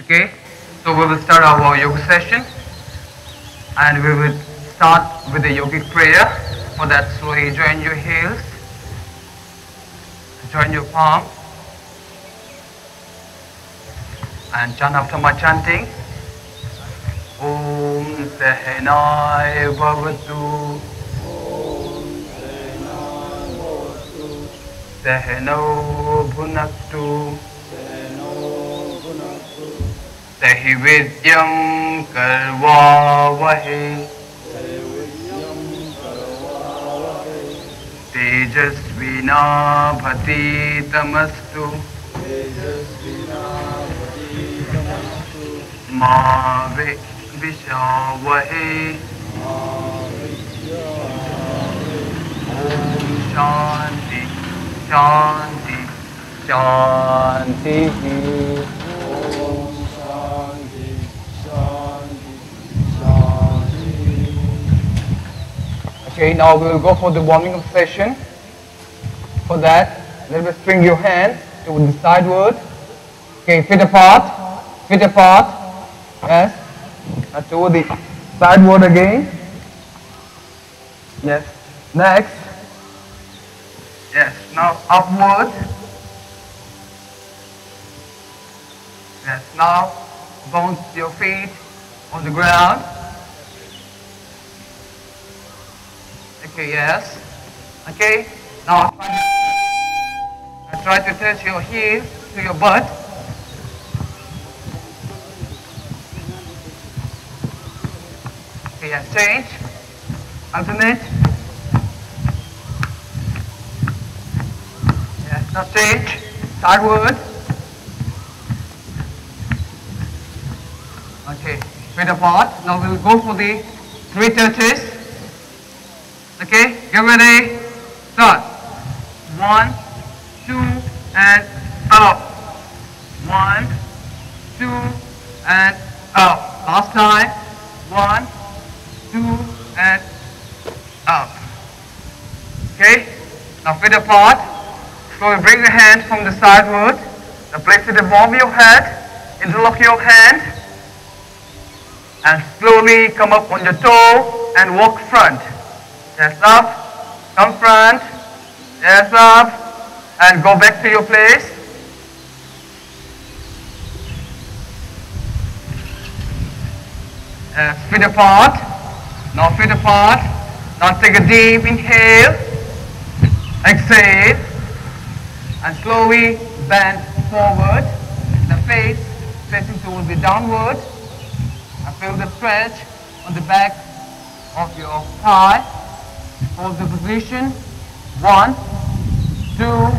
Okay, so we will start our yoga session, and we will start with the yogic prayer. For that, slowly join your heels, join your palm, and chant after my chanting. Om Sahanaya Bhavatu Sahano Bhunaktu Sahi Vidyam Karvavahe Tejasvina Bhati Tamastu Ma Vishavahe Om Shanti Shanti Shanti. Okay, now we will go for the warming up session. For that, let us bring your hands to the sideward. Okay, feet apart, yes, and to the sideward again. Yes, next. Yes, now upward. Yes, now bounce your feet on the ground. Okay, yes. Okay, now try to touch your heel to your butt. Okay, yes, change. Alternate. Yes, now change. Sideward. Okay, feet apart. Now we'll go for the 3 touches. Okay, get ready, start. 1, 2, and up. 1, 2, and up. Last time. 1, 2, and up. Okay, now feet apart. So bring the hands from the sideward. Now place it above your head. Interlock your hand. And slowly come up on your toe and walk front. Yes, up, come front, yes, up, and go back to your place. Yes, feet apart, now feet apart. Now take a deep inhale, exhale, and slowly bend forward, the face facing towards the downward, and feel the stretch on the back of your thigh. Hold the position. 1, 2,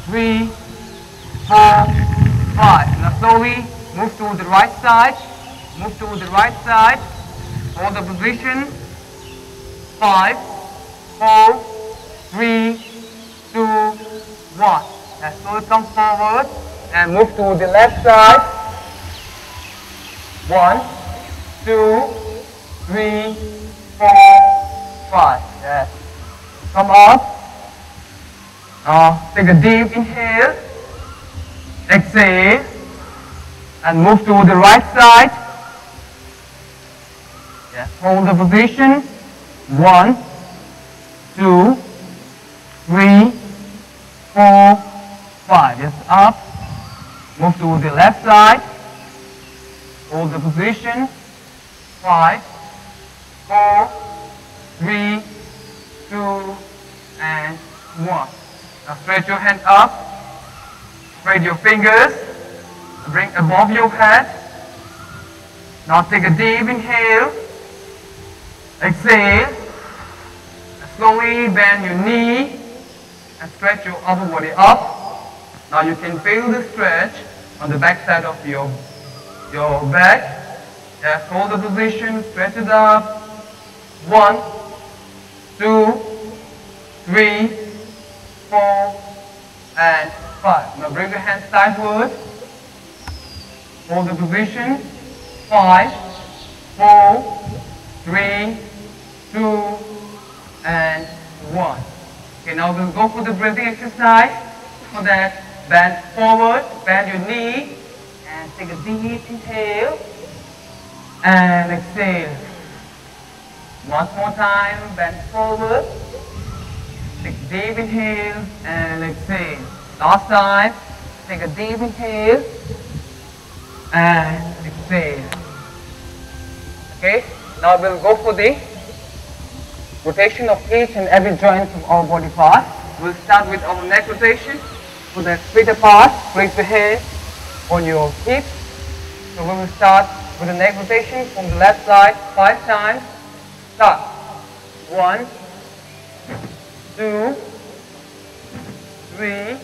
3, 4, 5. Now slowly move to the right side. Move to the right side. Hold the position. 5, 4, 3, 2, 1. Now slowly come forward and move to the left side. 1, 2, 3, 4, 5. Yes. Come up. Now take a deep inhale. Exhale. And move to the right side. Yes. Hold the position. 1, 2, 3, 4, 5. Yes. Up. Move to the left side. Hold the position. 5, 4, 3, 2, and 1. Now stretch your hand up. Spread your fingers. Bring above your head. Now take a deep inhale. Exhale. And slowly bend your knee and stretch your upper body up. Now you can feel the stretch on the back side of your back. Yes, hold the position, stretch it up. 1, 2, 3, 4, and 5. Now bring your hands sideward. Hold the position. 5, 4, 3, 2, and 1. Okay, now we'll go for the breathing exercise. For that, bend forward, bend your knee, and Take a deep inhale and exhale. One more time, bend forward. Take a deep inhale and exhale. Last time, take a deep inhale and exhale. Okay, now we'll go for the rotation of each and every joint of our body part. We'll start with our neck rotation. For the feet apart, place the hand on your hips. So we will start with the neck rotation from the left side 5 times. Start. 1, 2, 3,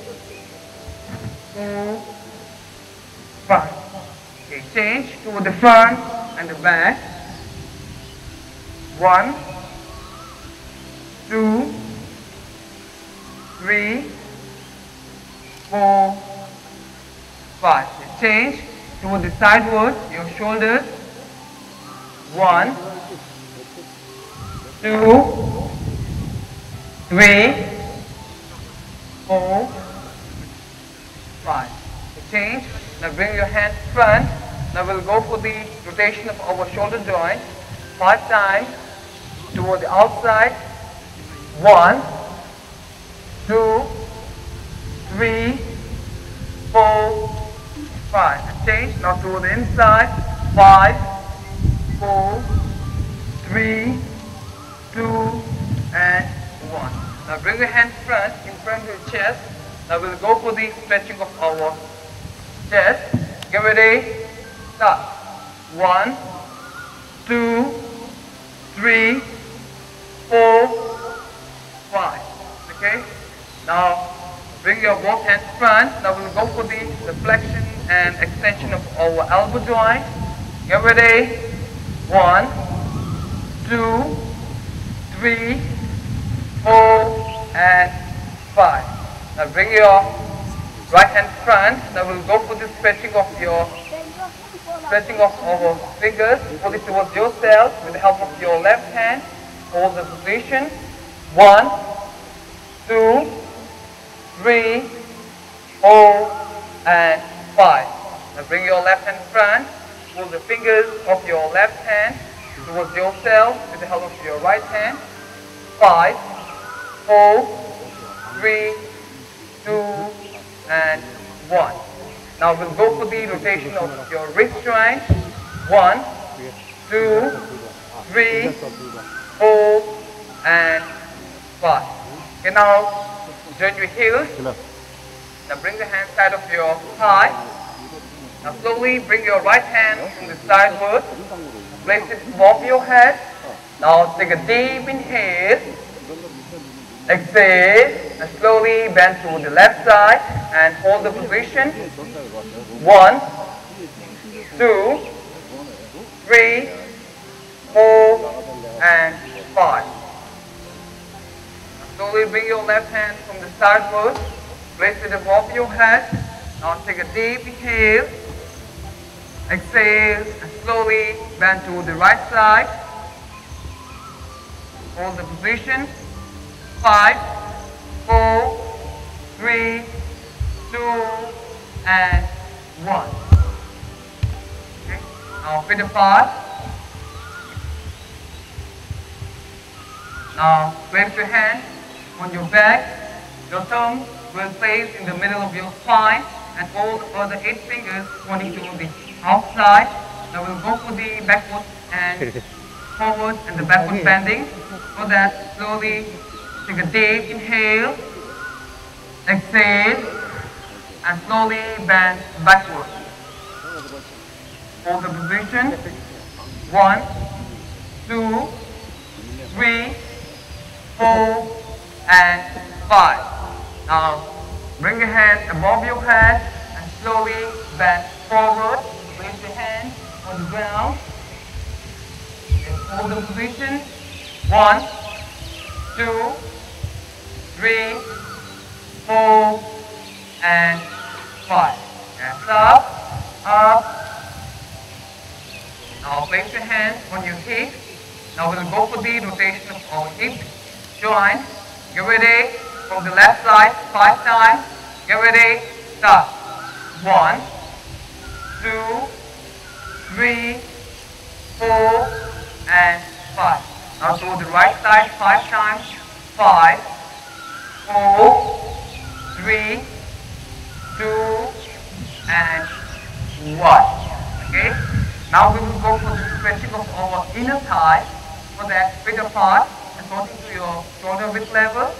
4, 5. Okay, change to the front and the back. 1, 2, 3, 4, 5. Change toward the sideways, your shoulders. 1, 2, 3, 4, 5. Change. Now bring your hands front. Now we'll go for the rotation of our shoulder joint 5 times toward the outside. 1, 2, 3, 4, 5. Change. Now to the inside. 5, 4, 3, 2, and 1. Now bring your hands front in front of your chest. Now we'll go for the stretching of our chest. Get ready. Start. 1, 2, 3, 4, 5. Okay. Now bring your both hands front. Now we'll go for the flexion and extension of our elbow joint. Get ready. 1, 2, 3, 4, and 5. Now bring your right hand front. Now we'll go for the stretching of our fingers. Pull it towards yourself with the help of your left hand. Hold the position. 1, 2, 3, 4, and 5. Now bring your left hand front. Pull the fingers of your left hand towards yourself with the help of your right hand. 5, 4, 3, 2, and 1. Now we'll go for the rotation of your wrist joint. 1, 2, 3, 4, and 5. Okay, now join your heels. Now bring the hand side of your thigh. Now slowly bring your right hand from the sideways. Place it above your head. Now take a deep inhale. Exhale. And slowly bend to the left side and hold the position. 1, 2, 3, 4, and 5. Now slowly bring your left hand from the sideways. Place it above your head. Now take a deep inhale. Exhale and slowly bend to the right side. Hold the position. 5, 4, 3, 2, and 1. Okay. Now feet apart. Now place your hand on your back. Your thumb will place in the middle of your spine and hold the other 8 fingers pointing to the outside. Now we'll go for the backward and forward and the backward bending. For that, slowly take a deep inhale, exhale, and slowly bend backward. Hold the position. 1, 2, 3, 4, and 5. Now bring your hand above your head and slowly bend forward. Place your hand on the ground and hold the position. 1, 2, 3, 4, and 5. Hands up. Now place your hands on your hips. Now we'll go for the rotation of our hip joint. Get ready. From the left side 5 times. Get ready. Start. 1, 2, 3, 4, and 5. Now to the right side 5 times. 5, 4, 3, 2, and 1. Okay? Now we will go for the stretching of our inner thigh. For that, feet apart according to your shoulder width level.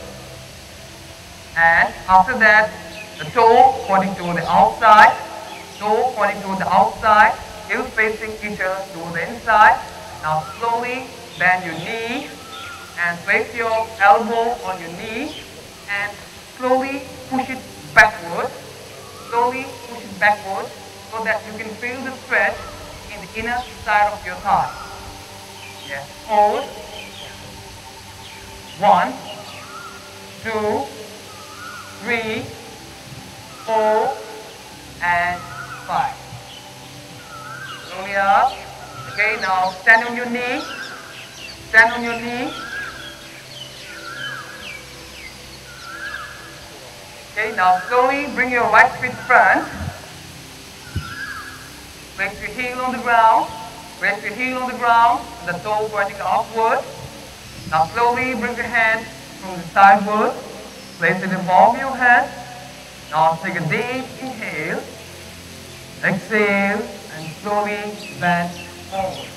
And after that, the toe pointing to the outside, toe pointing to the outside, heels facing each other to the inside. Now slowly bend your knee and place your elbow on your knee and slowly push it backward. Slowly push it backward so that you can feel the stretch in the inner side of your thigh. Yes. Hold. 1, 2, 3, 4, and 5. Slowly up. Okay, now stand on your knee. Stand on your knee. Okay, now slowly bring your right foot front. Place your heel on the ground. Place your heel on the ground. The toe pointing upward. Now slowly bring your hand from the sideward. Place it above your head. Now take a deep inhale. Exhale and slowly bend forward.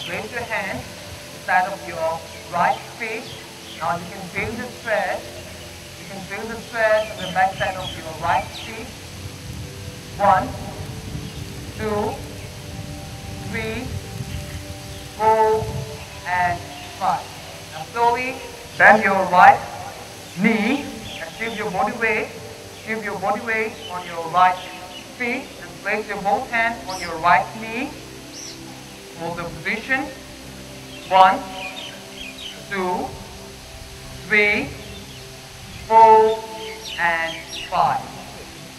Place your hand to the side of your right feet. Now you can feel the stretch. You can feel the stretch on the back side of your right feet. 1, 2, 3, 4, and 5. Now slowly bend your right knee and shift your body weight. Shift your body weight on your right feet and place your both hands on your right knee. Hold the position. 1, 2, 3, 4, and 5.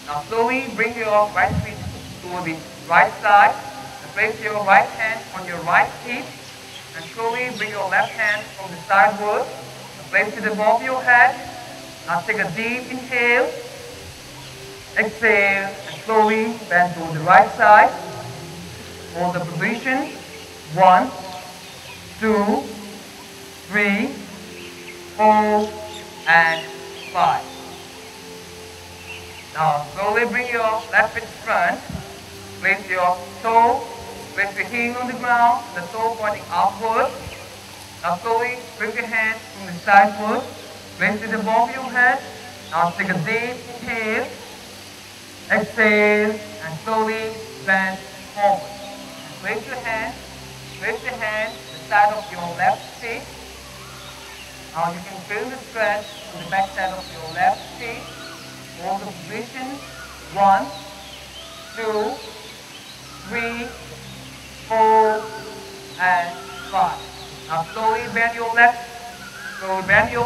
Now slowly bring your right feet to the right side and place your right hand on your right hip and slowly bring your left hand from the sideward and place it above your head. Now take a deep inhale, exhale and slowly bend to the right side. Hold the position. 1, 2, 3, 4, and 5. Now slowly bring your left foot front. Place your toe, place your heel on the ground, the toe pointing upward. Now slowly bring your hand from the sideward. Place it above your head. Now take a deep inhale. Exhale and slowly bend forward. And place your hand to the side of your left feet. Now you can feel the stretch on the back side of your left feet. Hold the position. 1, 2, 3, 4, and 5. Now slowly bend your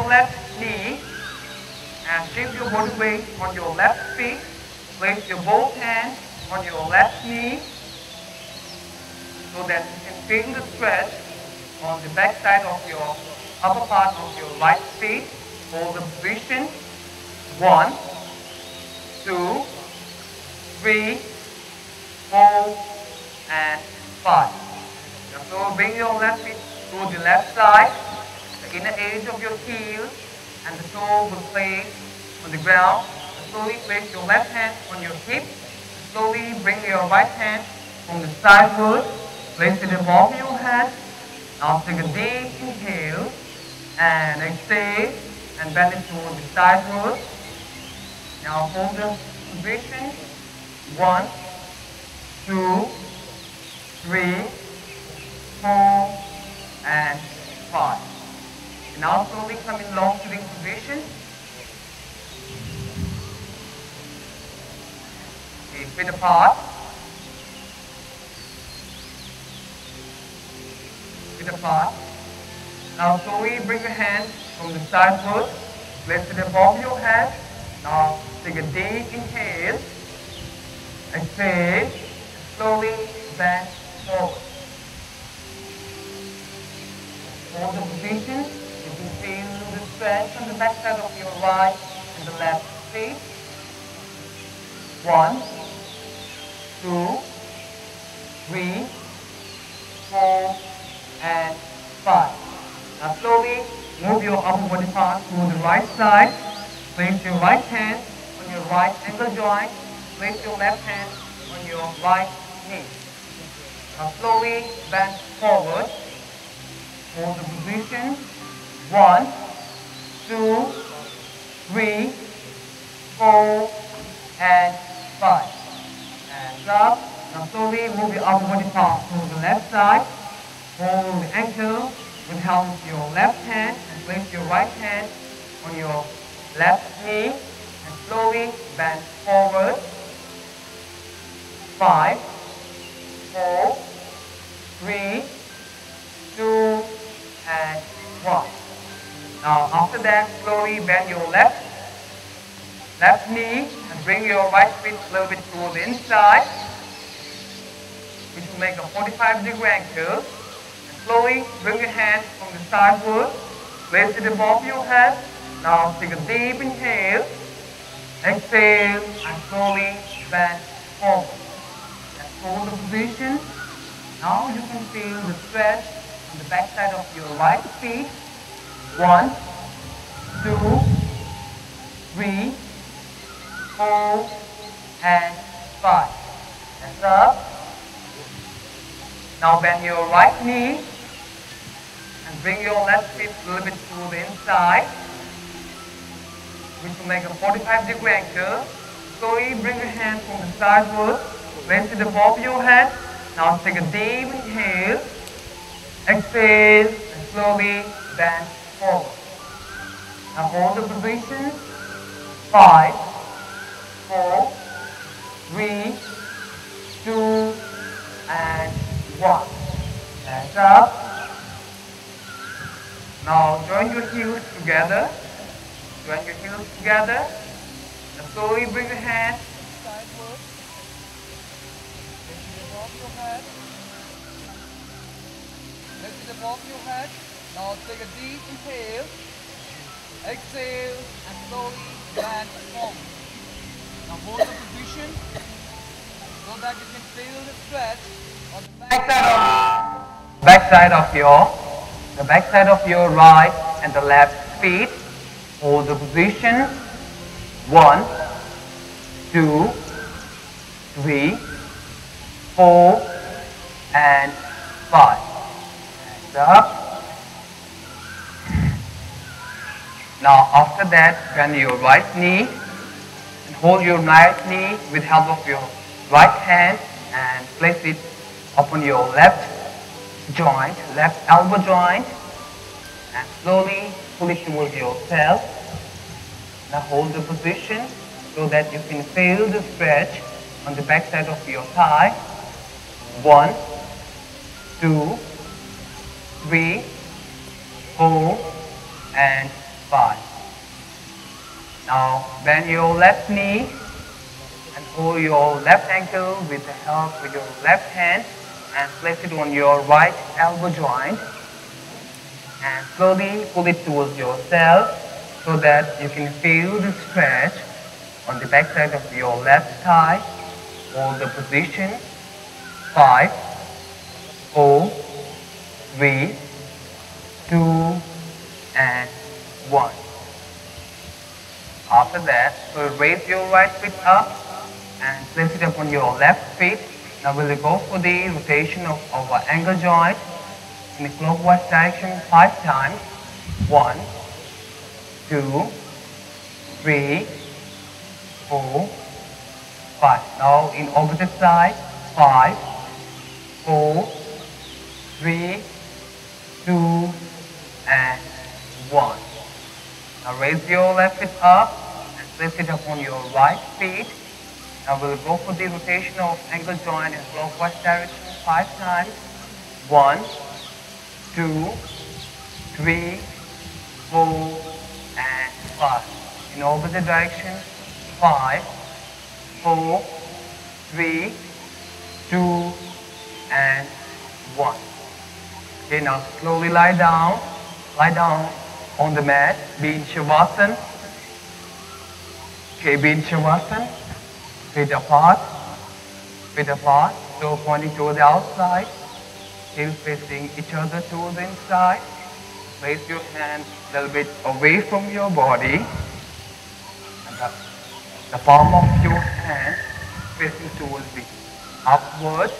left knee and shift your body weight on your left feet. Place your both hands on your left knee so that you can feel the stretch on the back side of your upper part of your right feet. Hold the position. 1, 2, 3, 4, and 5. Now so bring your left feet to the left side. The inner edge of your heel and the toe will place on the ground. Slowly place your left hand on your hip. Slowly bring your right hand from the sideward. Place it above your head. Now take a deep inhale and exhale and bend it toward the sideward. Now hold the position. 1, 2, 3, 4, and 5. And now slowly come in long sitting position. Okay, feet apart. Feet apart. Now slowly bring your hand from the sideward. Place it above your head. Now take a deep inhale. Exhale. Slowly bend forward. Hold the position. You can feel the stretch on the back side of your right and the left feet. 1, 2, 3, 4, and 5. Now slowly move your upper body part to the right side. Place your right hand on your right ankle joint. Place your left hand on your right knee. Now slowly bend forward. Hold the position. 1, 2, 3, 4, and 5. Hands up. Now slowly move your upper body part to the left side. Hold the ankle with help of your left hand and place your right hand on your left knee and slowly bend forward. 5, 4, 3, 2, and 1. Now after that, slowly bend your left knee and bring your right feet a little bit to the inside, which will make a 45-degree angle. And slowly bring your hand from the sideward, place it above your head. Now take a deep inhale, exhale, and slowly bend forward. And hold the position. Now you can feel the stretch on the back side of your right feet. 1, 2, 3, 4, and 5. Hands up. Now bend your right knee and bring your left feet a little bit to the inside, which will make a 45-degree angle. Slowly bring your hand from the sideward, place it above your head. Now take a deep inhale, exhale, and slowly bend forward. Now hold the position. 5, 4, 3, 2, and 1. Hands up. Now join your heels together. Join your heels together. And slowly bring your hand sideward. Place it above your head. Place it above your head. Now take a deep inhale. Exhale and slowly bend forward. Now hold the position so that you can feel the stretch on the back side of your right and the left feet. Hold the position. 1, 2, 3, 4, and 5. Hands up. Now after that, bend your right knee and hold your right knee with help of your right hand and place it upon your left joint, left elbow joint, and slowly pull it towards yourself. Now hold the position so that you can feel the stretch on the back side of your thigh. 1, 2, 3, 4, and 5. Now bend your left knee and hold your left ankle with the help with your left hand and place it on your right elbow joint and slowly pull it towards yourself so that you can feel the stretch on the back side of your left thigh. Hold the position. 5, 4, 3, 2, and 1. After that, so raise your right foot up and place it upon your left feet. Now we'll go for the rotation of our ankle joint in the clockwise direction 5 times. 1, 2, 3, 4, 5. Now in opposite side. 5, 4, 3, 2, and 1. Now raise your left foot up and place it upon your right feet. Now we'll go for the rotation of ankle joint in clockwise direction 5 times. 1, 2, 3, 4, and 5. In opposite direction. 5, 4, 3, 2, and 1. Okay, now slowly lie down. Lie down on the mat. Be in Shavasana. Okay, be in Shavasana. Feet apart. Feet apart. toe pointing toward the outside, heel facing each other toward the inside. Place your hand a little bit away from your body, and the palm of your hand facing towards the upward.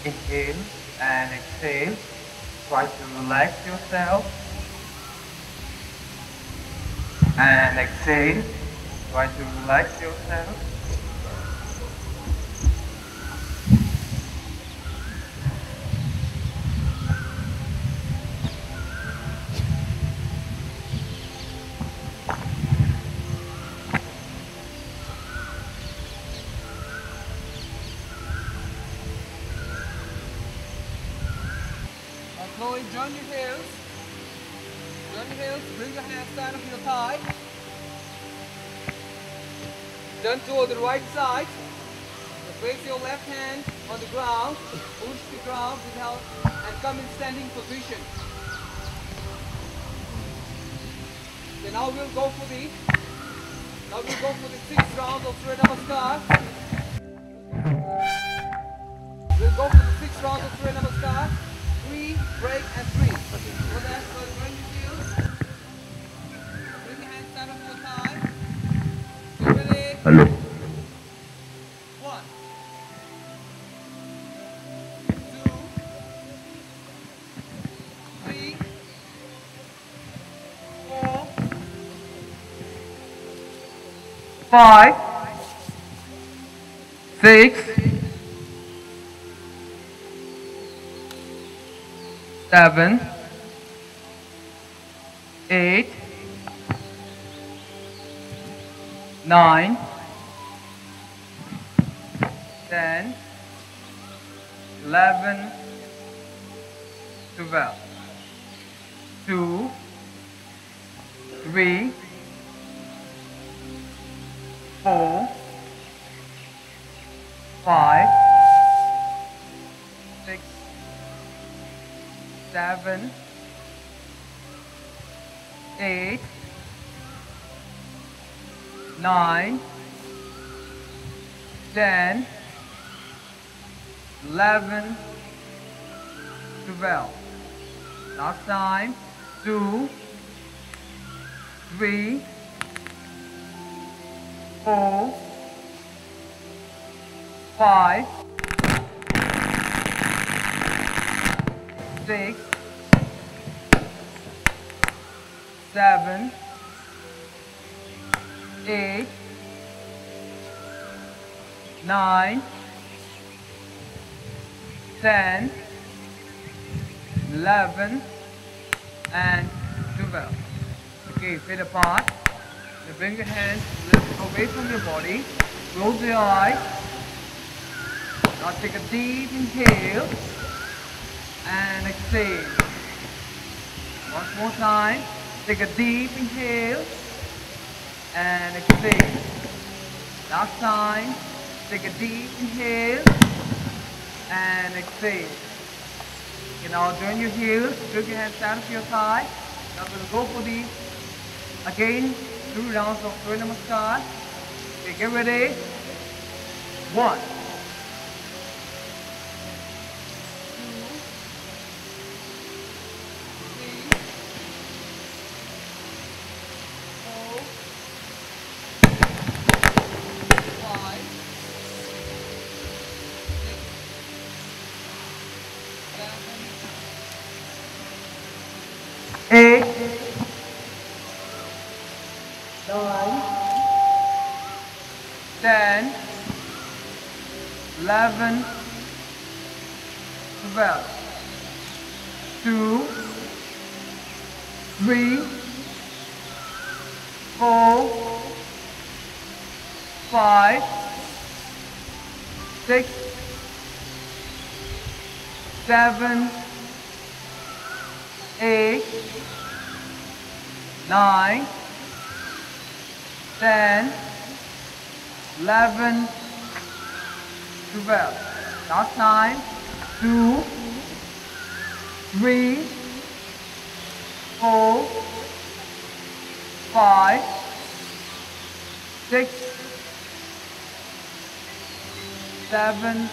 Inhale and exhale. Try to relax yourself. And exhale. Try to relax yourself. Slowly join your heels. Join your heels. Bring your hands down of your thigh. Turn toward the right side. So place your left hand on the ground. Push the ground without and come in standing position. Okay, now we'll go for the 6 rounds of Surya Namaskar. We'll go for the 6 rounds of Surya Namaskar. 3, break, and 3. So that's for join your heels. Bring your hands down of your thigh. So ready? Hello. 1, 2, 3, 4, 5, 6, 7, 8, 9, 10, 11, 12, 2, 3, 4, 5, 6, 7, 8, 9, 10, 11, 12. Last time. 2, 3, 4, 5, 6, 7, 8, 9, 10, 11, and 12. Okay, feet apart. Now bring your hands a little bit away from your body. Close your eyes. Now take a deep inhale and exhale. Once more time. Take a deep inhale and exhale. Last time. Take a deep inhale and exhale. Okay, now join your heels. Bring your hands down to your thigh. Now we'll go for the again 2 rounds of Surya Namaskar. Okay, get ready. 1, 8, 9, 10, 11, 12, 2, 3, 4, 5, 6, 7, 8, 9, 10, 11, 12. Last time. 2, 3, 4, 5, 6, 7,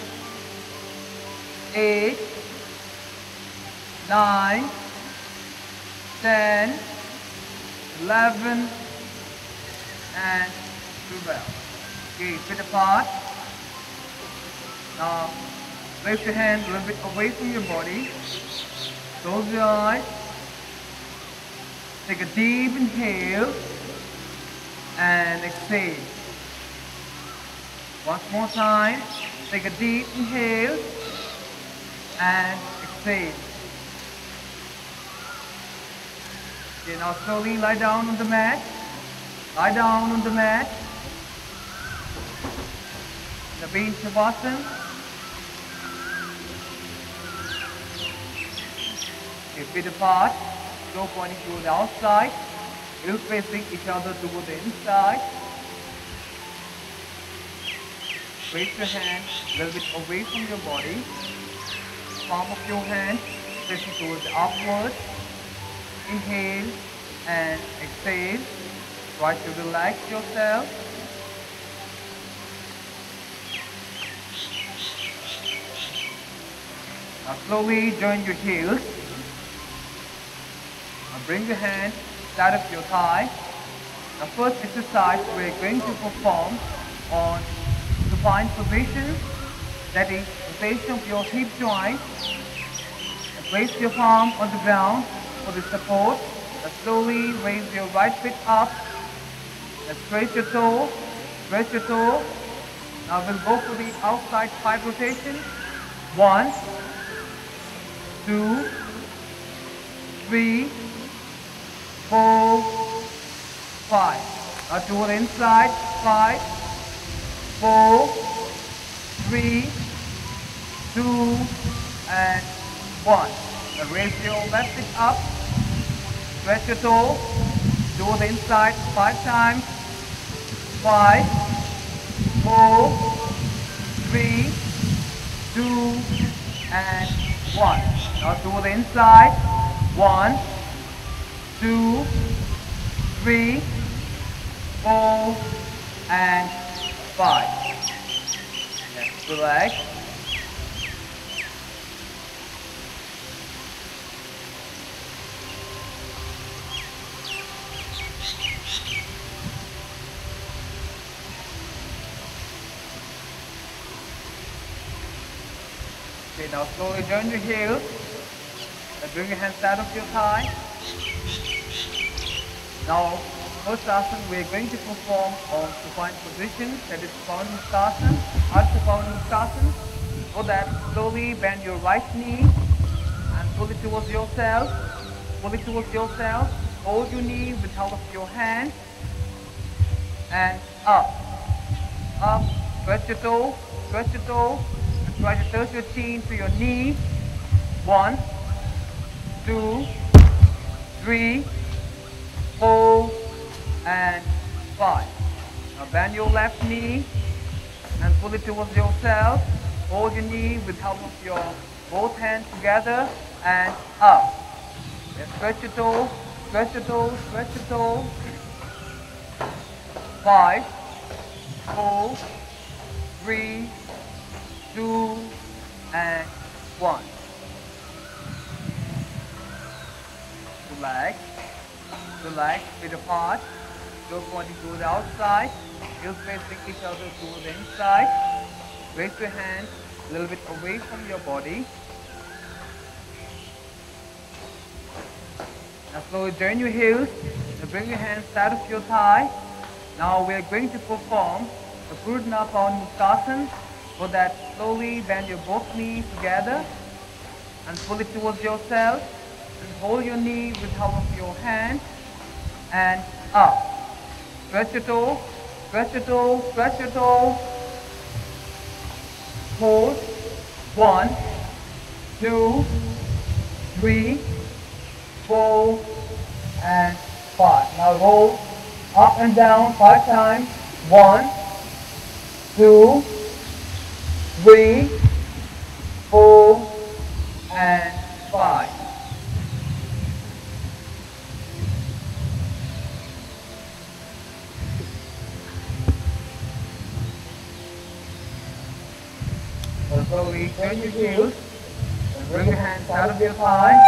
8, 9, 10, 11, and 12. Okay, feet apart. Now, lift your hand a little bit away from your body. Close your eyes. Take a deep inhale and exhale. Once more time. Take a deep inhale and exhale. Okay, now slowly lie down on the mat. Lie down on the mat. Naveen Shavasana. Okay, feet apart. Toe pointing toward the outside. Heels facing each other toward the inside. Raise your hand a little bit away from your body. Palm of your hand facing towards the upward. Inhale and exhale. Try to relax yourself. Now slowly join your heels. Now bring your hand side of your thigh. The first exercise we're going to perform on supine position, that is the position of your hip joint. And place your palm on the ground for the support. Now slowly raise your right foot up. And stretch your toe. Stretch your toe. Now we'll go for the outside 5 rotations. 1, 2, 3, 4, 5. Now to the inside. 5, 4, 3, 2, and 1. Now raise your left foot up. Stretch your toe. To the inside 5 times. 5, 4, 3, 2, and 1. Now to the inside. 1, 2, 3, 4, and 5. Let's relax. Okay, now slowly join your heels. Now bring your hands out of your thigh. Now, first asana we are going to perform on supine position, that is Pavanamuktasana, Ardha Pavanamuktasana. For that, slowly bend your right knee and pull it towards yourself. Pull it towards yourself. Hold your knee with help of your hand and up. Up. Stretch your toe. Stretch your toe. And try to touch your chin to your knee. 1, 2, 3, 4, and 5. Now bend your left knee and pull it towards yourself. Hold your knee with help of your both hands together and up. Then stretch your toe, stretch your toe, stretch your toe. 5, 4, 3, 2, and 1. Relax. Relax, feet apart, toe pointing to the outside, heels facing each other to the inside. Raise your hands a little bit away from your body. Now slowly join your heels. Now bring your hands side of your thigh. Now we are going to perform the Purna Pavanamuktasana. For that, slowly bend your both knees together and pull it towards yourself. And hold your knee with help of your hand and up. Stretch your toe, stretch your toe, stretch your toe. Hold. 1, 2, 3, 4, and 5. Now roll up and down 5 times. 1, 2, 3, 4, and 5. slowly turn your heels and bring your hands out of your thigh.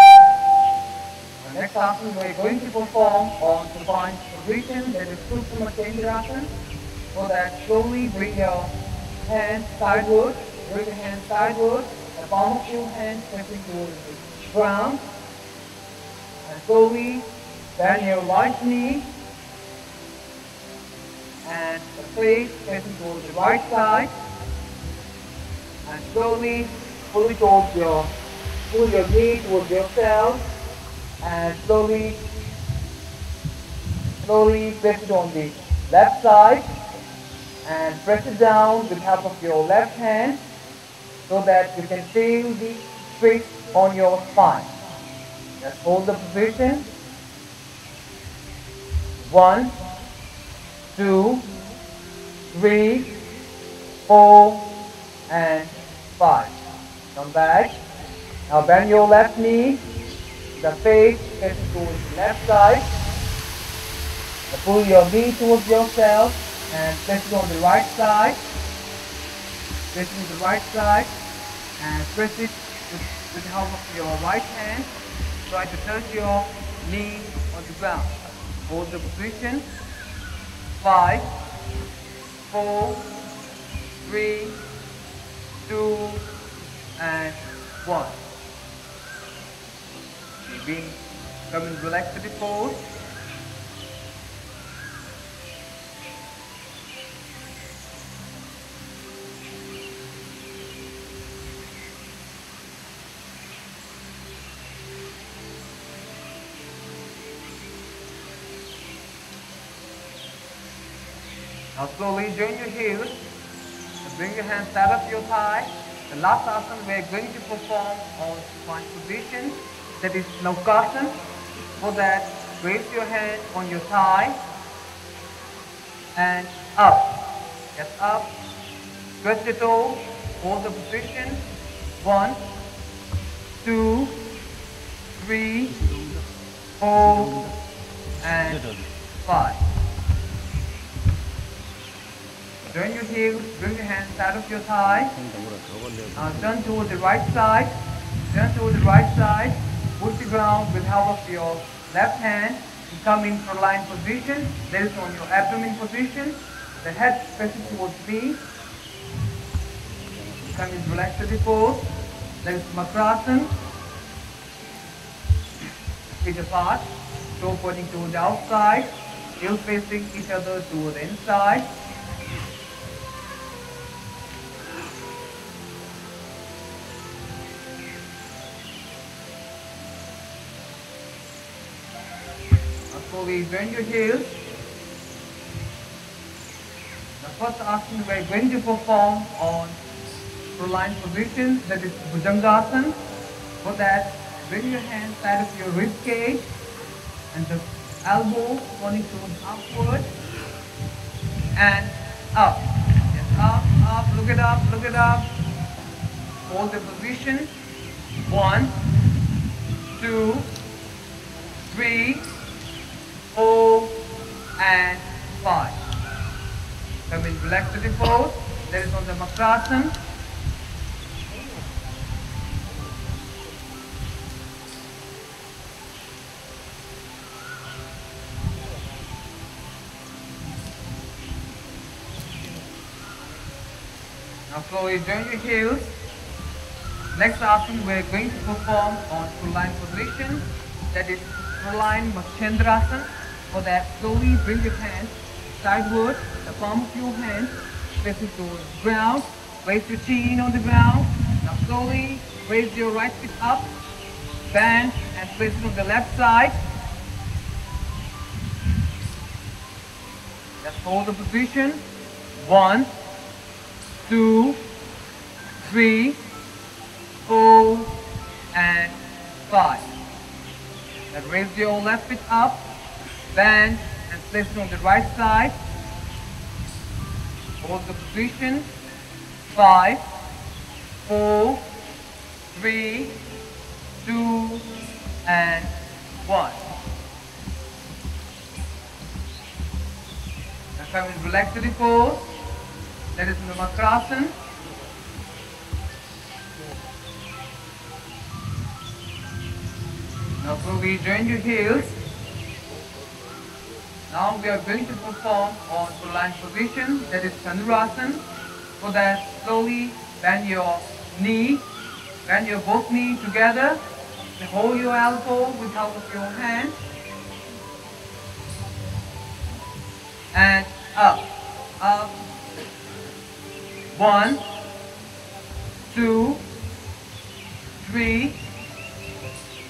The next asana we're going to perform on supine position, that is Supta Chandrasana. For that, slowly bring your hands sideways, bring your hands sideways, the palm of your hand facing towards the ground, and slowly bend your right knee and the face facing towards the right side, and slowly pull your knee towards yourself, and slowly press it on the left side and press it down with help of your left hand so that you can feel the twist on your spine. Just hold the position. 1, 2, 3, 4, and 5. Come back. Now bend your left knee, the face facing towards the left side. Now pull your knee towards yourself and press it on the right side. Press it to the right side and press it with the help of your right hand. Try to touch your knee on the ground. Hold the position. 5, 4, 3, 2, and 1. Come and relax to the pose. Now slowly join your heels and bring your hands out of your thigh. The last asana we are going to perform on supine position, that is Naukasana. For that, raise your hand on your thigh and up. Yes, up. Stretch the toe. Hold the position. 1, 2, 3, 4, and 5. Turn your heels, bring your hands out of your thigh. Turn toward the right side. Turn toward the right side. Push the ground with help of your left hand. And come in praline position. That is on your abdomen position. The head facing towards me. Come in relaxed pose. That is Makrasana. Feet apart. Toe pointing toward the outside. Heels facing each other toward the inside. Slowly bend your heels. The first asana we are going to perform on praline position, that is Bhujangasana. For that, bring your hands side of your rib cage and the elbow pointing towards upward and up. Yes, up, look it up, look it up. Hold the position. 1, 2, 3, 4, and 5. Come in relaxed pose. That is on the Makrasana. Now slowly join your heels. Next asana we are going to perform on praline position. That is praline Chandrasana. For that, slowly bring your hands sideways, the palm of your hand facing towards the ground. Place your chin on the ground. Now slowly raise your right foot up, bend and place it on the left side. Just hold the position. 1, 2, 3, 4, and 5. Then raise your left foot up, bend and place it on the right side. Hold the position. 5, 4, 3, 2, and 1. Now come and relax to the pose. That is in the Makrasana. Now slowly join your heels. Now we are going to perform on full line position, that is Dhanurasana. For that, slowly bend your knee, bend your both knee together, and hold your elbow with help of your hand, and up, up. 1, 2, 3,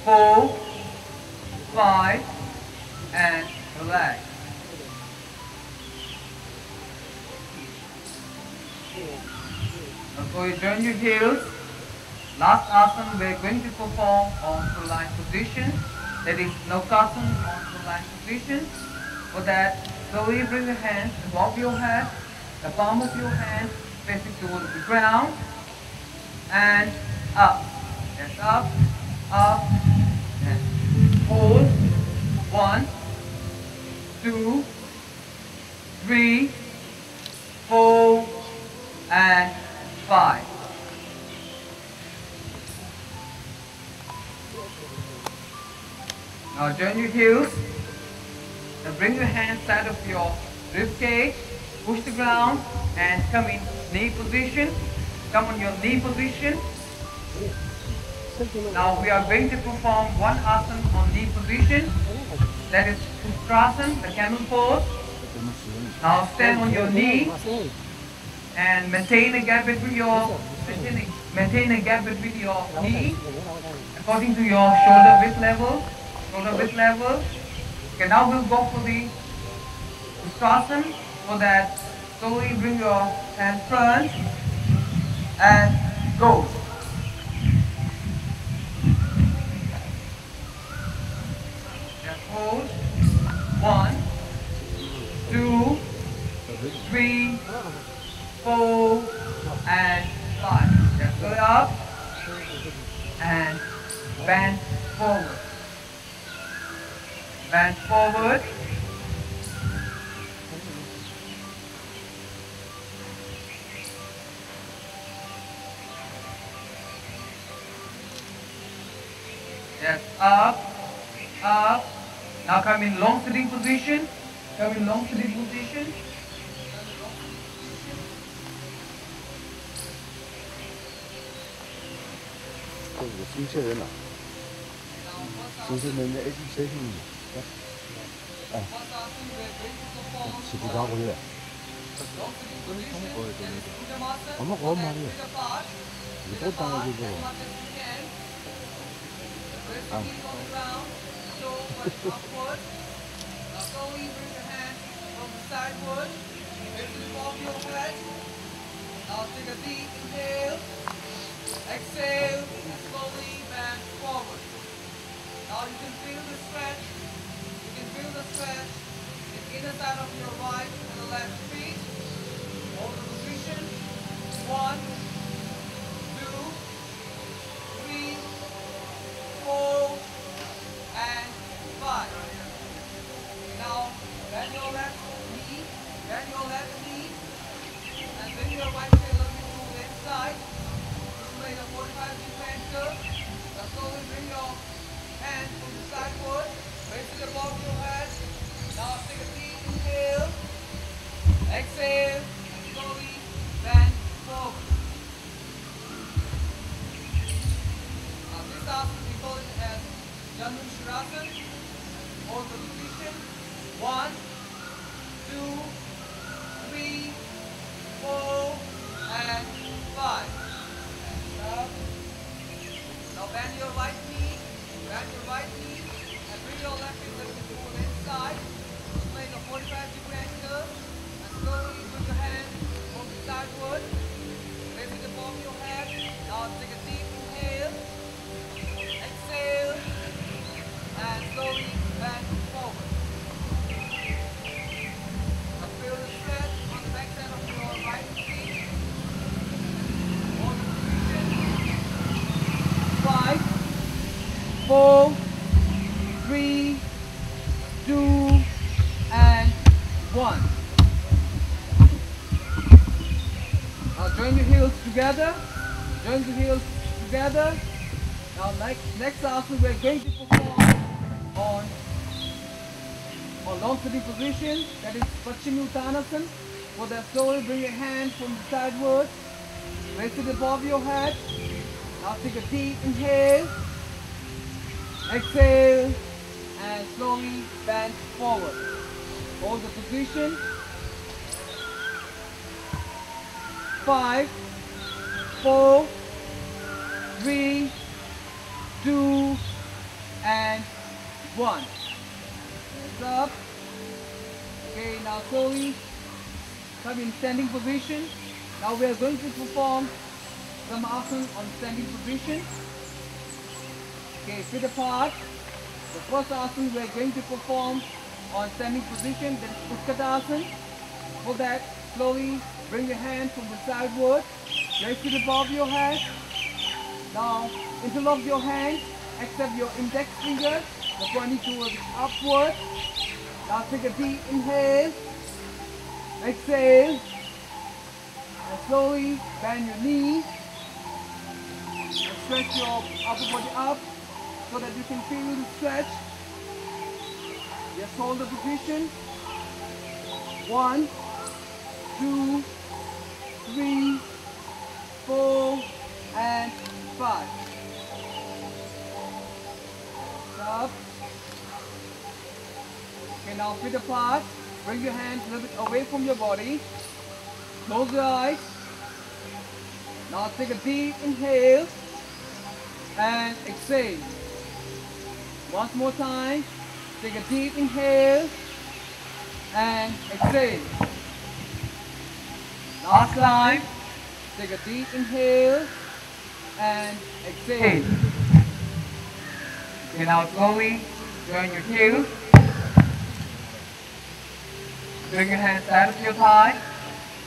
4, 5, and relax. Now so you turn your heels. Last asana we are going to perform on full line position. That is Naukasana on full line position. For that, slowly bring your hands above your head, the palm of your hand facing towards the ground, and up. Yes, up, up, and hold. 1, 2, 3, 4, and 5. Now join your heels. Now bring your hands side of your rib cage, push the ground, and come in knee position. Come on your knee position. Now we are going to perform one asana on knee position. That is Ustrasana, the camel pose. Now stand on your knee and maintain a gap between your knee according to your shoulder width level. Okay, now we'll go for the Ustrasana. For that, slowly bring your hand front and go. Just hold. 1, 2, 3, 4, and 5. Just go up and bend forward. Bend forward. Yes, up, up. Now come in long sitting position. Come in long sitting position. Slowly bring your hand from the sideward, facing above your head. Now take a deep inhale, exhale, and slowly bend forward. Now you can feel the stretch. You can feel the stretch in the inner side of your right and the left feet. Hold the position. 1, 2, 3, 4, and 5. Now bend your left knee, and bring your right heel a little to the inside. Display the 45-degree anchor. Now slowly bring your hand from the sideward, raise it above your head. Now take a deep inhale, exhale, and slowly bend forward. Now this asana we call it as Janu Shirasana. Hold the position. 1, 2, 3, 4, and 5. Up. Now bend your right knee, and bring your left heel a little to the inside. Display the 45-degree angle, and slowly put your hand on the sideward, raise it above your head. Now take a deep inhale, exhale, and slowly bend forward. Now feel the stretch on the back side of your right feet. Hold the position. 5, 4, 3, 2, and 1. Now join your heels together. Now next asana we're going to perform on long sitting position, that is Paschimottanasana. For that, slowly bring your hand from the sideward, raise it above your head. Now take a deep inhale, exhale, and slowly bend forward. Hold the position. 5, 4, 3, 2, and 1. Hands up. Okay, now slowly come in standing position. Now we are going to perform some asana on standing position. Okay, feet apart. The first asana we are going to perform on standing position, that is Utkatasana. For that, slowly bring your hand from the sideward, raise it above your head. Now interlock your hands, except your index fingers, the pointing towards upward. Now take a deep inhale, exhale, and slowly bend your knees and stretch your upper body up so that you can feel the stretch. Just hold the position. 1, 2, 3, 4, and 5. Up. Okay, now feet apart. Bring your hands a little bit away from your body. Close your eyes. Now take a deep inhale and exhale. Once more time. Take a deep inhale and exhale. Last time. Take a deep inhale and exhale. Okay, now slowly join your heels. Bring your hands out of your thigh.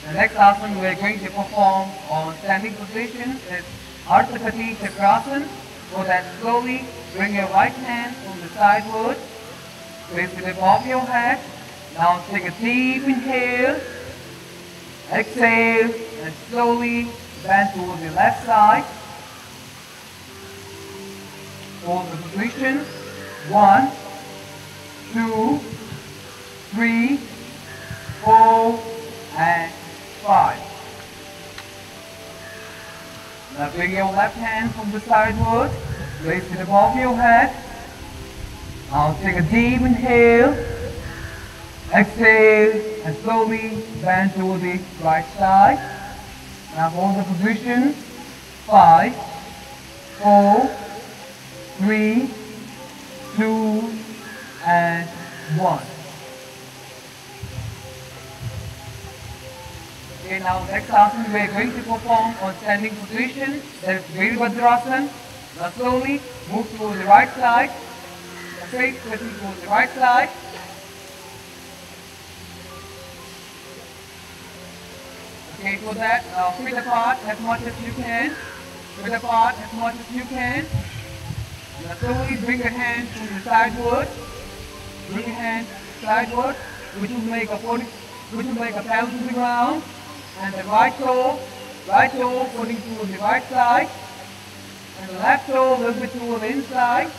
The next asana we are going to perform on standing position is Ardha Kati Chakrasana. For that, slowly bring your right hand from the sideward, place it above your head. Now take a deep inhale, exhale, and slowly bend towards the left side. Hold the position. 1, 2, 3, 4, and 5. Now bring your left hand from the sideward, place it above your head. Now take a deep inhale, exhale, and slowly bend to the right side. Now hold the position. 5, 4, 3, 2, and 1. Okay, now next asana we are going to perform on standing position, that is Virabhadrasana. Now slowly move towards the right side, straight facing towards the right side. Okay, for that, feet apart as much as you can. Feet apart as much as you can. Now slowly bring your hand to the sideward. Bring your hand sideward, which will make a palm to the ground. And the right toe pointing to the right side, and the left toe a little bit to the inside.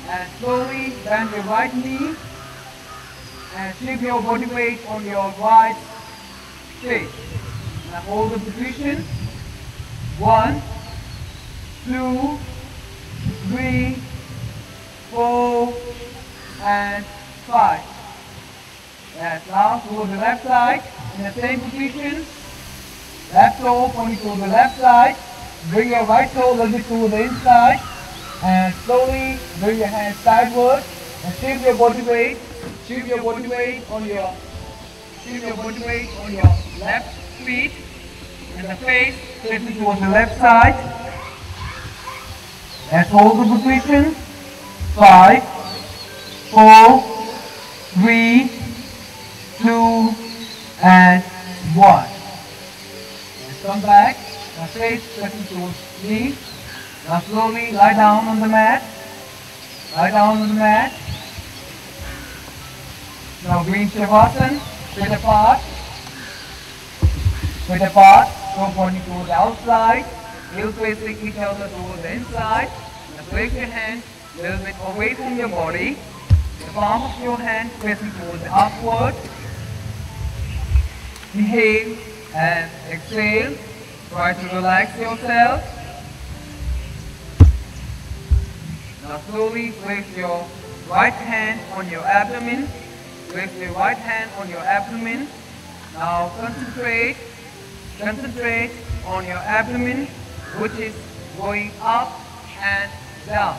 And slowly bend your right knee and shift your body weight on your right face. Now hold the position. 1, 2, 3, 4, and 5. Yes, now towards the left side, in the same position. Left toe pointing to the left side. Bring your right toe a little bit to the inside. And slowly bring your hands sideward and shift your body weight. Shift your body weight on your left feet. And the face facing towards the left side. Let's hold the position. 5, 4, 3, 2, and 1. Let's come back. Now face facing towards knee. Now slowly lie down on the mat. Lie down on the mat. Now green Shavasana. Feet apart. Feet apart. Toe pointing towards the outside. Heels facing each other towards the inside. Now place your hand a little bit away from your body. The palm of your hand facing towards the upward. Inhale and exhale. Try to relax yourself. Now slowly place your right hand on your abdomen. Place your right hand on your abdomen. Now concentrate on your abdomen, which is going up and down.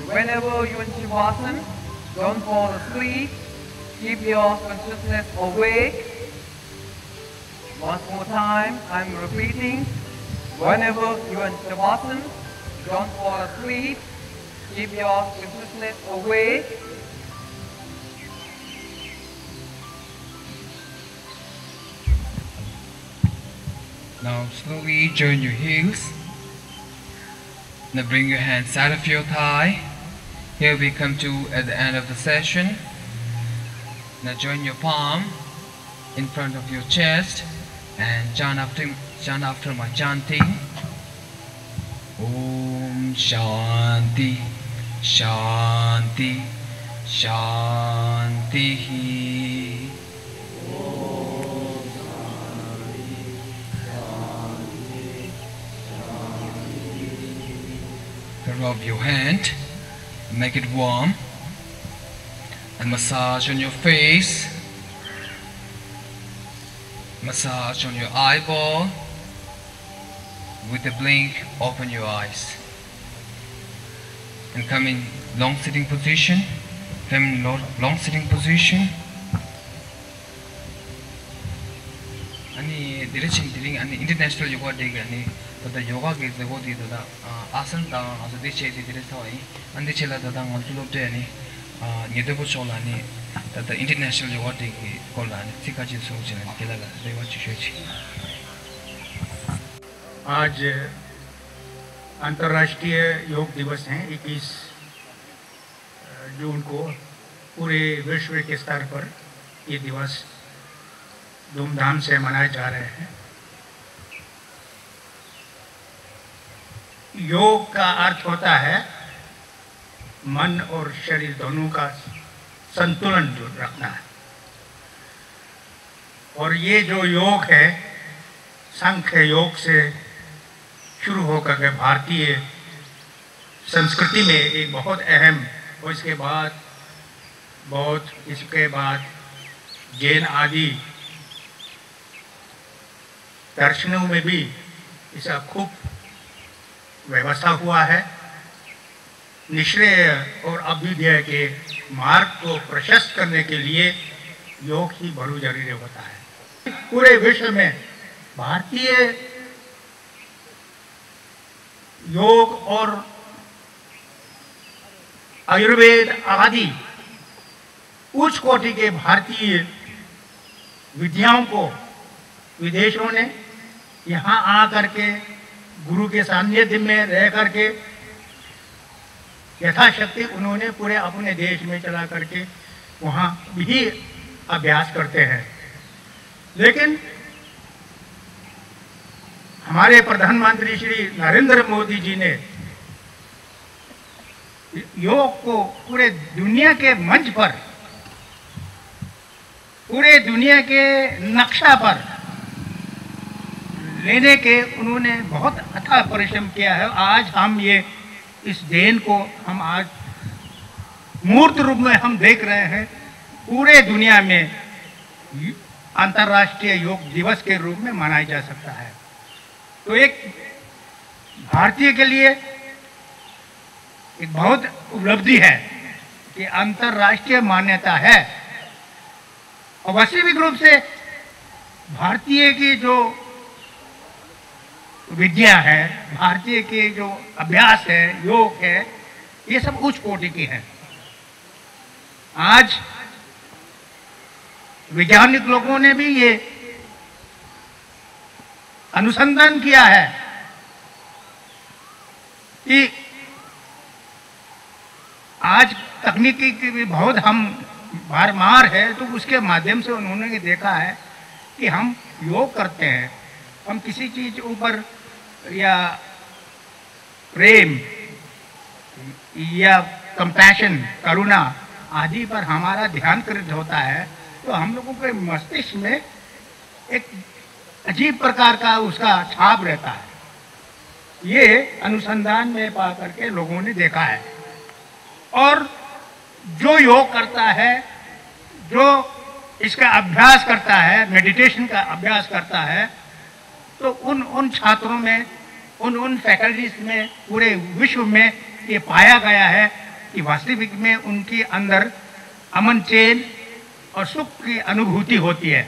Whenever you're in Shavasana, don't fall asleep. Keep your consciousness awake. Once more time, I'm repeating. Whenever you're in Shavasana, don't fall asleep. Keep your consciousness awake. Now slowly join your heels. Now bring your hands out of your thigh. Here we come to at the end of the session. Now join your palm in front of your chest and chant after my chanting. Om Shanti Shanti Shanti. Rub your hand, make it warm, and massage on your face, massage on your eyeball. With a blink, open your eyes and come in long sitting position. Long sitting position. Ani direction dealing ani international yoga day ani the yoga ge the body the asan da as the che the thoi and the chela da ngol tulo de ani nyedebu chola ni the international yoga day ki kola ni tika ji so chena kela la rewa chi chi. आज अंतर्राष्ट्रीय योग दिवस है 21 जून को पूरे विश्व के स्तर पर ये दिवस धूमधाम से मनाए जा रहे हैं। योग का अर्थ होता है मन और शरीर दोनों का संतुलन जो रखना है, और ये जो योग है सांख्य योग से शुरू होकर के भारतीय संस्कृति में एक बहुत अहम, और इसके बाद जैन आदि दर्शनों में भी इसका खूब व्यवस्था हुआ है। निश्रेय और अभ्युदय के मार्ग को प्रशस्त करने के लिए योग ही बहुत जरूरी होता है। पूरे विश्व में भारतीय योग और आयुर्वेद आदि उच्च कोटि के भारतीय विद्याओं को विदेशों ने यहाँ आकर के गुरु के सानिध्य में रह करके यथाशक्ति उन्होंने पूरे अपने देश में चला करके वहाँ भी अभ्यास करते हैं। लेकिन हमारे प्रधानमंत्री श्री नरेंद्र मोदी जी ने योग को पूरे दुनिया के मंच पर, पूरे दुनिया के नक्शा पर लेने के उन्होंने बहुत अथाह परिश्रम किया है। आज हम ये इस देन को हम आज मूर्त रूप में हम देख रहे हैं। पूरे दुनिया में अंतर्राष्ट्रीय योग दिवस के रूप में मनाया जा सकता है। तो एक भारतीय के लिए एक बहुत उपलब्धि है कि अंतर्राष्ट्रीय मान्यता है, और वास्तविक रूप से भारतीय की जो विद्या है, भारतीय के जो अभ्यास है, योग है, ये सब उच्च कोटि की है। आज वैज्ञानिक लोगों ने भी ये अनुसंधान किया है कि आज तकनीकी की भी बहुत हम भरमार है, तो उसके माध्यम से उन्होंने देखा है कि हम योग करते हैं, हम किसी चीज ऊपर या प्रेम या कंपैशन, करुणा आदि पर हमारा ध्यान केंद्रित होता है, तो हम लोगों के मस्तिष्क में एक अजीब प्रकार का उसका छाप रहता है। ये अनुसंधान में पा करके लोगों ने देखा है। और जो योग करता है, जो इसका अभ्यास करता है, मेडिटेशन का अभ्यास करता है, तो उन छात्रों में, उन फैकल्टीज में, पूरे विश्व में ये पाया गया है कि वास्तविक में उनके अंदर अमन, चैन और सुख की अनुभूति होती है।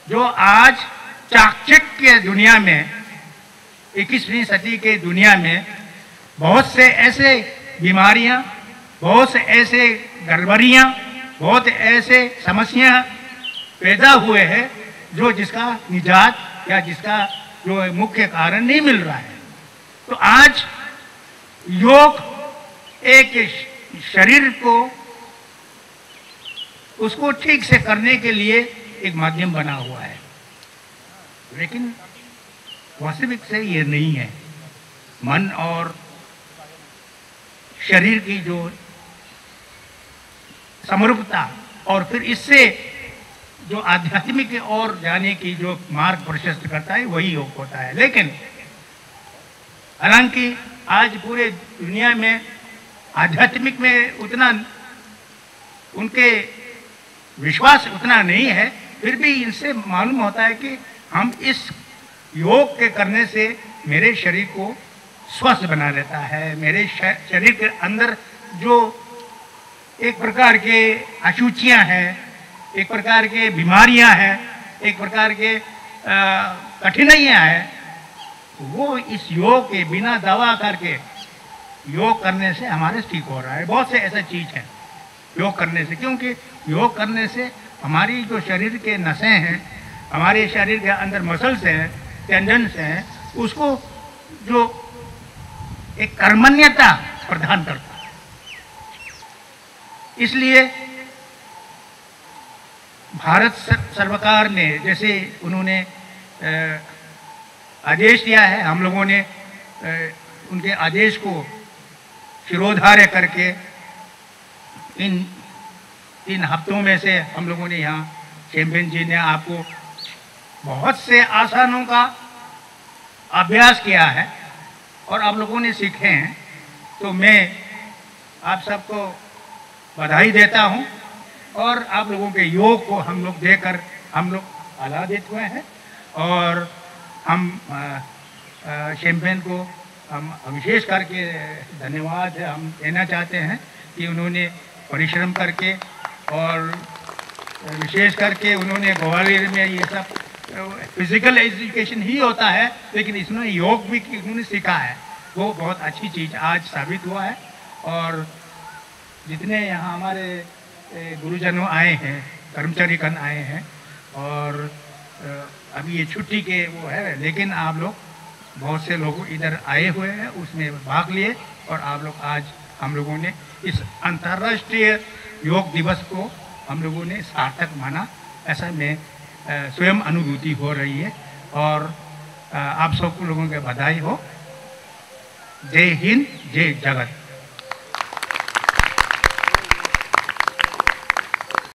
जो आज चाकचक्य दुनिया में, 21वीं सदी के दुनिया में बहुत से ऐसे बीमारियां, बहुत से ऐसे गड़बड़ियां, बहुत ऐसे समस्या पैदा हुए हैं जो जिसका निजात या जिसका जो मुख्य कारण नहीं मिल रहा है। तो आज योग एक शरीर को, उसको ठीक से करने के लिए एक माध्यम बना हुआ है, लेकिन वास्तविक से ये नहीं है। मन और शरीर की जो समरूपता और फिर इससे जो आध्यात्मिक की ओर जाने की जो मार्ग प्रशस्त करता है, वही योग होता है। लेकिन हालांकि आज पूरे दुनिया में आध्यात्मिक में उतना उनके विश्वास उतना नहीं है, फिर भी इनसे मालूम होता है कि हम इस योग के करने से मेरे शरीर को स्वस्थ बना लेता है। मेरे शरीर के अंदर जो एक प्रकार के अशुचियां हैं, एक प्रकार के बीमारियां हैं, एक प्रकार के कठिनाइयां हैं, वो इस योग के बिना दवा करके योग करने से हमारे ठीक हो रहा है। बहुत से ऐसा चीज है योग करने से, क्योंकि योग करने से हमारी जो शरीर के नसें हैं, हमारे शरीर के अंदर मसल्स हैं, टेंडन्स हैं, उसको जो एक कर्मण्यता प्रदान करता है। इसलिए भारत सरकार ने, जैसे उन्होंने आदेश दिया है, हम लोगों ने उनके आदेश को शिरोधार्य करके इन 3 हफ्तों में से हम लोगों ने यहाँ चैंपियन जी ने आपको बहुत से आसनों का अभ्यास किया है और आप लोगों ने सीखे हैं। तो मैं आप सबको बधाई देता हूँ और आप लोगों के योग को हम लोग देकर हम लोग आह्लादित हुए हैं। और हम चैंपियन को हम विशेष करके धन्यवाद हम देना चाहते हैं कि उन्होंने परिश्रम करके और विशेष करके उन्होंने ग्वालियर में ये सब फिजिकल एजुकेशन ही होता है, लेकिन इसमें योग भी उन्होंने सीखा है, वो बहुत अच्छी चीज़ आज साबित हुआ है। और जितने यहाँ हमारे गुरुजनों आए हैं, कर्मचारीगण आए हैं, और अभी ये छुट्टी के वो है, लेकिन आप लोग बहुत से लोग इधर आए हुए हैं, उसमें भाग लिए और आप लोग आज हम लोगों ने इस अंतर्राष्ट्रीय योग दिवस को हम लोगों ने सार्थक माना, ऐसा में स्वयं अनुभूति हो रही है। और आप सब लोगों के बधाई हो। जय हिंद, जय जगत।